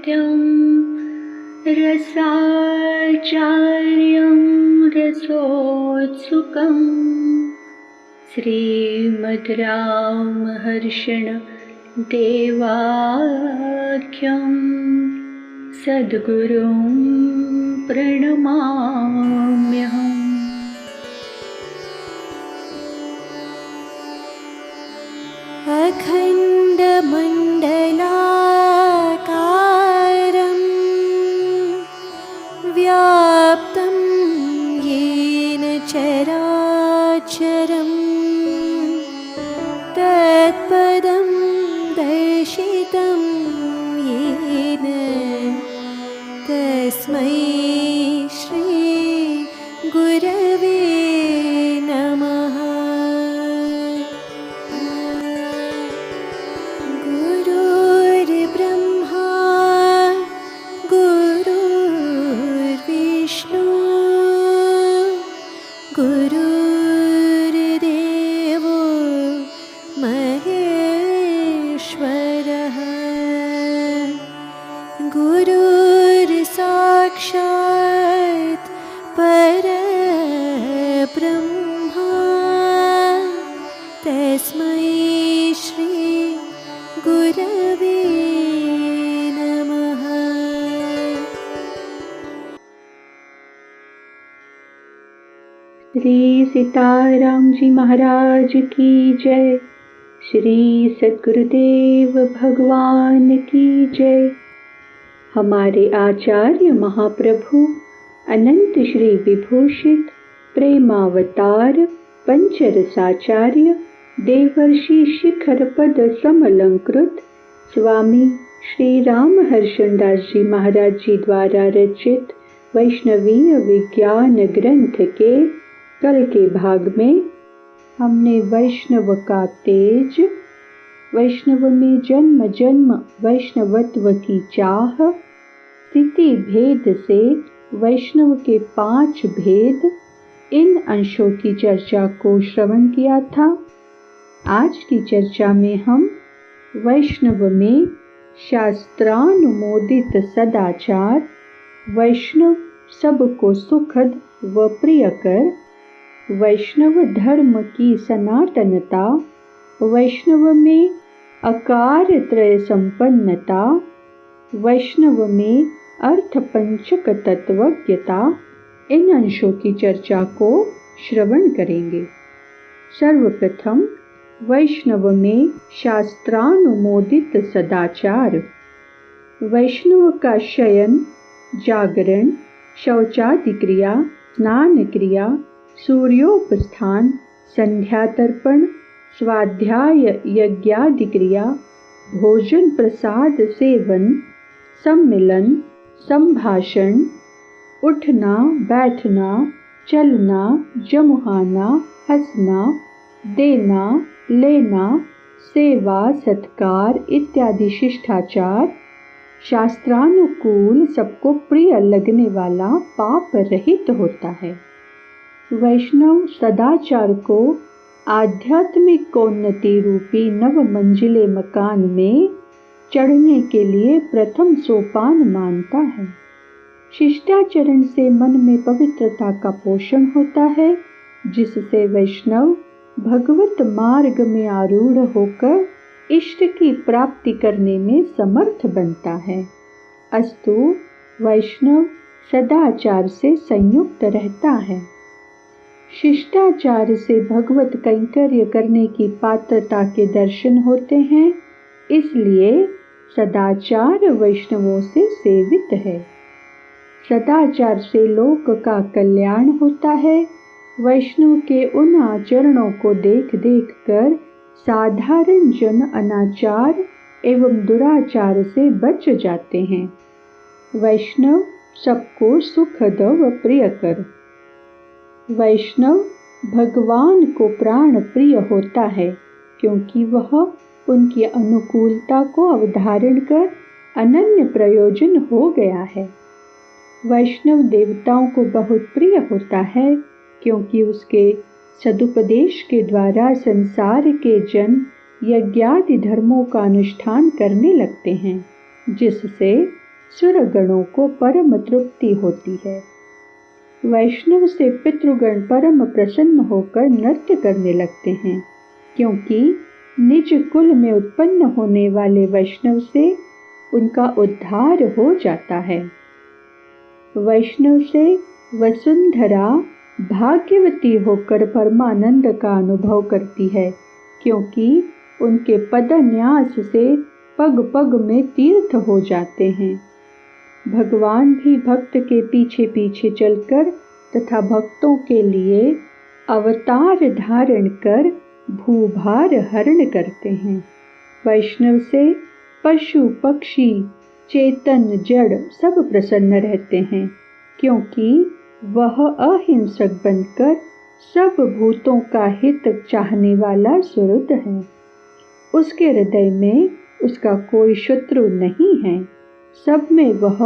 सत्यं रसाचार्यं रसोत्सुकं श्रीमद् रामहर्षण देवाख्यं सद्गुरुं प्रणमाम्यहम्। अखण्डमण्डलाकारं व्याप्तं येन चराचरं तत्पदं दर्शितं येन तस्मै श्री गुरवे नमः। गुरुर्ब्रह्मा गुरुर्विष्णु गुरुर्देवो महेश्वरः गुरुर्साक्षात् परब्रह्मा तस्मै श्री गुरवे नमः। श्री सीताराम जी महाराज की जय। श्री सद्गुरुदेव भगवान की जय। हमारे आचार्य महाप्रभु अनंत श्री विभूषित प्रेमावतार पंचरसाचार्य देवर्षि शिखर पद समलंकृत स्वामी श्री रामहर्षणदास जी महाराज जी द्वारा रचित वैष्णवीय विज्ञान ग्रंथ के कल के भाग में हमने वैष्णव का तेज, वैष्णव में जन्म जन्म वैष्णवत्व की चाह, स्थिति भेद से वैष्णव के 5 भेद, इन अंशों की चर्चा को श्रवण किया था। आज की चर्चा में हम वैष्णव में शास्त्रानुमोदित सदाचार, वैष्णव सबको सुखद व प्रियकर, वैष्णव धर्म की सनातनता, वैष्णव में अकार त्रय संपन्नता, वैष्णव में अर्थ पंचक तत्वज्ञता, इन अंशों की चर्चा को श्रवण करेंगे। सर्वप्रथम वैष्णव में शास्त्रानुमोदित सदाचार। वैष्णव का शयन, जागरण, शौचादि क्रिया, स्नान क्रिया, सूर्योपस्थान, संध्या तर्पण, स्वाध्याय यज्ञादि क्रिया, भोजन प्रसाद सेवन, सम्मिलन, संभाषण, उठना बैठना, चलना, जमुहाना, हंसना, देना लेना, सेवा सत्कार इत्यादि शिष्टाचार शास्त्रानुकूल सबको प्रिय लगने वाला पाप रहित होता है। वैष्णव सदाचार को आध्यात्मिक उन्नति रूपी नव मंजिले मकान में चढ़ने के लिए प्रथम सोपान मानता है। शिष्टाचरण से मन में पवित्रता का पोषण होता है, जिससे वैष्णव भगवत मार्ग में आरूढ़ होकर इष्ट की प्राप्ति करने में समर्थ बनता है। अस्तु वैष्णव सदाचार से संयुक्त रहता है। शिष्टाचार से भगवत कैंकर्य करने की पात्रता के दर्शन होते हैं, इसलिए सदाचार वैष्णवों से सेवित है। सदाचार से लोक का कल्याण होता है। वैष्णव के उन आचरणों को देख देख कर साधारण जन अनाचार एवं दुराचार से बच जाते हैं। वैष्णव सबको सुखद व प्रियकर। वैष्णव भगवान को प्राण प्रिय होता है, क्योंकि वह उनकी अनुकूलता को अवधारण कर अनन्य प्रयोजन हो गया है। वैष्णव देवताओं को बहुत प्रिय होता है, क्योंकि उसके सदुपदेश के द्वारा संसार के जन यज्ञादि धर्मों का अनुष्ठान करने लगते हैं, जिससे सुरगणों को परम तृप्ति होती है। वैष्णव से पितृगण परम प्रसन्न होकर नृत्य करने लगते हैं, क्योंकि निज कुल में उत्पन्न होने वाले वैष्णव से उनका उद्धार हो जाता है। वैष्णव से वसुंधरा भाग्यवती होकर परमानंद का अनुभव करती है, क्योंकि उनके पदन्यास से पग पग में तीर्थ हो जाते हैं। भगवान भी भक्त के पीछे पीछे चलकर तथा भक्तों के लिए अवतार धारण कर भूभार हरण करते हैं। वैष्णव से पशु पक्षी चेतन जड़ सब प्रसन्न रहते हैं, क्योंकि वह अहिंसक बनकर सब भूतों का हित चाहने वाला सुहृद है। उसके हृदय में उसका कोई शत्रु नहीं है। सब में वह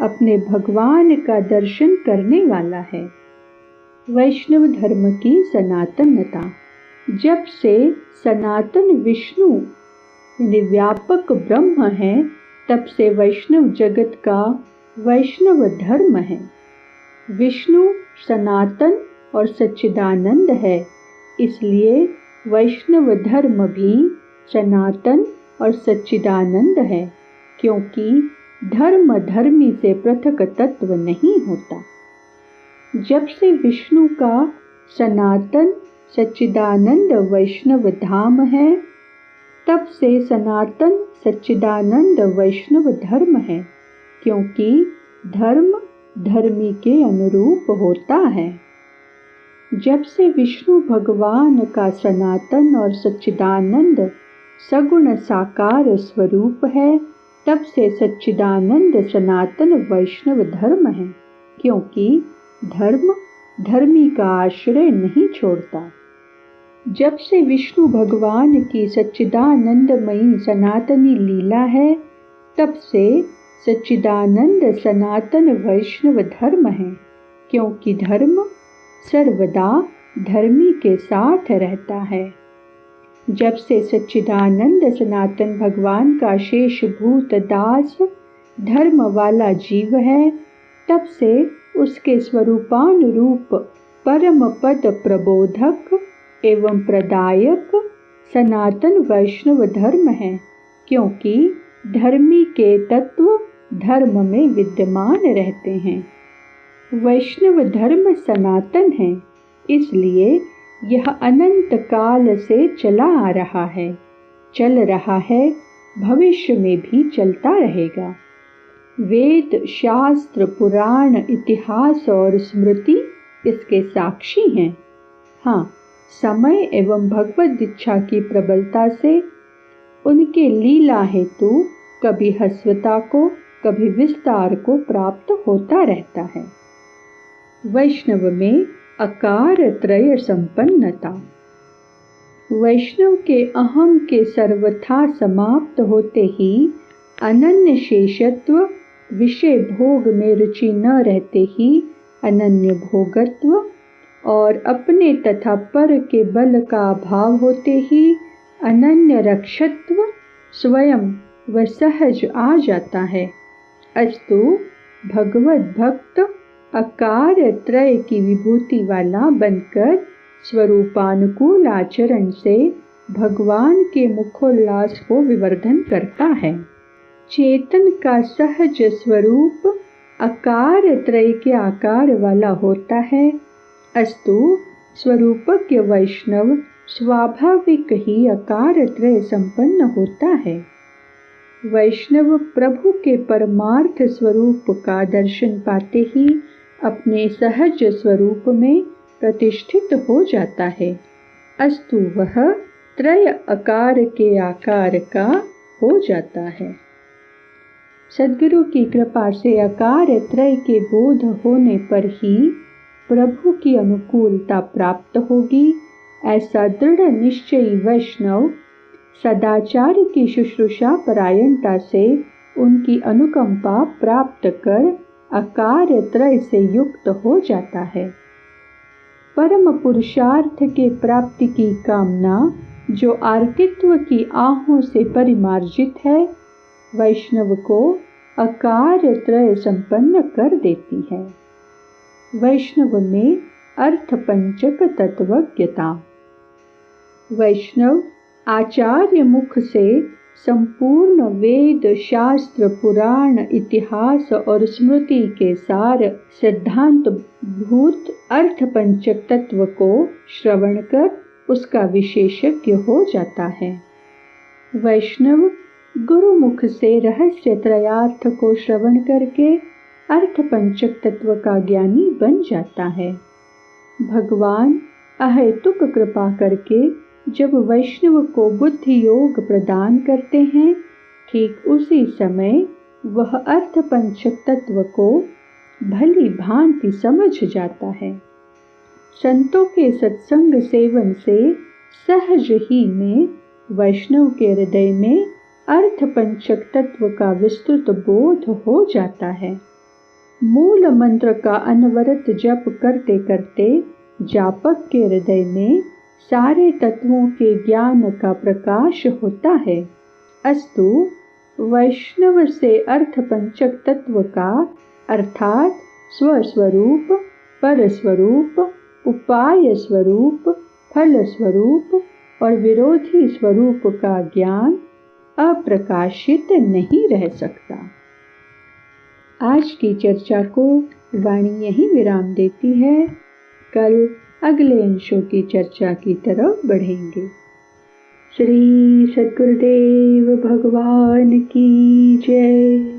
अपने भगवान का दर्शन करने वाला है। वैष्णव धर्म की सनातनता। जब से सनातन विष्णु व्यापक ब्रह्म है, तब से वैष्णव जगत का वैष्णव धर्म है। विष्णु सनातन और सच्चिदानंद है, इसलिए वैष्णव धर्म भी सनातन और सच्चिदानंद है, क्योंकि धर्म धर्मी से पृथक तत्व नहीं होता। जब से विष्णु का सनातन सच्चिदानंद वैष्णव धाम है, तब से सनातन सच्चिदानंद वैष्णव धर्म है, क्योंकि धर्म धर्मी के अनुरूप होता है। जब से विष्णु भगवान का सनातन और सच्चिदानंद सगुण साकार स्वरूप है, तब से सच्चिदानंद सनातन वैष्णव धर्म है, क्योंकि धर्म धर्मी का आश्रय नहीं छोड़ता। जब से विष्णु भगवान की सच्चिदानंदमयी सनातनी लीला है, तब से सच्चिदानंद सनातन वैष्णव धर्म है, क्योंकि धर्म सर्वदा धर्मी के साथ रहता है। जब से सच्चिदानंद सनातन भगवान का शेष भूत दास धर्म वाला जीव है, तब से उसके स्वरूपानुरूप परम पद प्रबोधक एवं प्रदायक सनातन वैष्णव धर्म है, क्योंकि धर्मी के तत्व धर्म में विद्यमान रहते हैं। वैष्णव धर्म सनातन है, इसलिए यह अनंत काल से चला आ रहा है, चल रहा है, भविष्य में भी चलता रहेगा। वेद शास्त्र पुराण इतिहास और स्मृति इसके साक्षी हैं। हाँ, समय एवं भगवद इच्छा की प्रबलता से उनके लीला हेतु कभी ह्रस्वता को कभी विस्तार को प्राप्त होता रहता है। वैष्णव में अकार त्रय संपन्नता। वैष्णव के अहम के सर्वथा समाप्त होते ही अनन्य शेषत्व, विषय भोग में रुचि न रहते ही अनन्य भोगत्व और अपने तथा पर के बल का अभाव होते ही अनन्य रक्षत्व स्वयं व सहज आ जाता है। अस्तु भगवत भक्त अकार त्रय की विभूति वाला बनकर स्वरूपानुकूल आचरण से भगवान के मुखोल्लास को विवर्धन करता है। चेतन का सहज स्वरूप अकार त्रय के आकार वाला होता है। अस्तु स्वरूपज्ञ वैष्णव स्वाभाविक ही अकार त्रय संपन्न होता है। वैष्णव प्रभु के परमार्थ स्वरूप का दर्शन पाते ही अपने सहज स्वरूप में प्रतिष्ठित हो जाता है। अस्तु वह त्रय आकार के आकार का हो जाता है। सद्गुरु की कृपा से आकार त्रय के बोध होने पर ही प्रभु की अनुकूलता प्राप्त होगी। ऐसा दृढ़ निश्चयी वैष्णव सदाचार की शुश्रूषा परायणता से उनकी अनुकंपा प्राप्त कर आकार त्रय से युक्त हो जाता है। परम पुरुषार्थ के प्राप्ति की कामना जो आर्तित्व की आहों से परिमार्जित है, वैष्णव को अकार्य त्रय संपन्न कर देती है। वैष्णव में अर्थ पंचक तत्वज्ञता। वैष्णव आचार्य मुख से संपूर्ण वेद शास्त्र पुराण इतिहास और स्मृति के सार सिद्धांत भूत अर्थ पंचक तत्व को श्रवण कर उसका विशेषज्ञ हो जाता है। वैष्णव गुरुमुख से रहस्य त्रयार्थ को श्रवण करके अर्थ पंचक तत्व का ज्ञानी बन जाता है। भगवान अहेतुक कृपा करके जब वैष्णव को बुद्धि योग प्रदान करते हैं, ठीक उसी समय वह अर्थ पंचक तत्व को भली भांति समझ जाता है। संतों के सत्संग सेवन से सहज ही में वैष्णव के हृदय में अर्थ पंचक तत्व का विस्तृत बोध हो जाता है। मूल मंत्र का अनवरत जप करते करते जापक के हृदय में सारे तत्वों के ज्ञान का प्रकाश होता है। अस्तु वैष्णव से अर्थ पंचक तत्व का अर्थात स्वस्वरूप, परस्वरूप, उपाय स्वरूप, फल स्वरूप और विरोधी स्वरूप का ज्ञान अप्रकाशित नहीं रह सकता। आज की चर्चा को वाणी यहीं विराम देती है। कल अगले अंशों की चर्चा की तरफ बढ़ेंगे। श्री सद्गुरुदेव भगवान की जय।